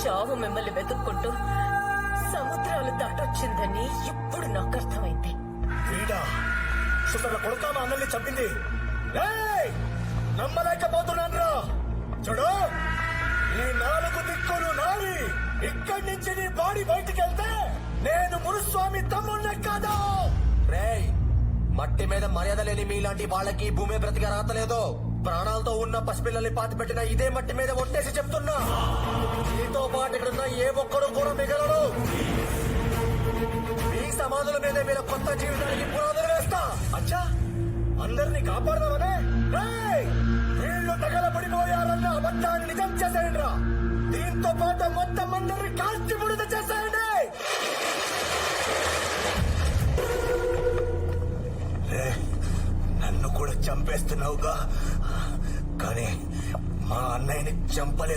చావు మిమ్మల్ని వెతుక్కుంటూ సముద్రాలు దాటొచ్చిందని ఇప్పుడు నాకు అర్థమైంది. వీడా సుతల కొడుక మా అన్నల్ని చంపింది. ఏయ్! నమ్మలేకపోతున్నాను రా. చూడు, ఈ 4 దిక్కులు నావి. ఇక్కడి నుంచి నీ బాడీ బయటికి వెళ్తే నేను మునుస్వామి తమ్ముణ్ణే కాదు. రేయ్, మట్టి మీద మర్యాద లేని మీలాంటి వాళ్ళకి భూమి బ్రతిగా రాతలేదు. ప్రాణాలతో ఉన్న పసిపిల్లల్ని పాతి పెట్టిన ఇదే మట్టి మీద ఒట్టేసి చెప్తున్నా, నీతో పాటు ఇక్కడున్న ఏ ఒక్కరు కూడా మిగలరు. మీ సమాధుల మీద మీరు కొత్త జీవితానికి పునాదులు వేస్తా. అచ్చా, అందరినీ కాపాడదామనే? రేయ్! వీళ్ళు తగలబడిపోయారన్న అబద్ధాన్ని నిజం చేసేయండి రా. దీంతో పాటు మొత్తం అందరినీ కాల్చి బుడిద చేసేయండి. నన్ను కూడా చంపేస్తున్నావుగా, కానీ మా అన్నయ్యని చంపలేవు.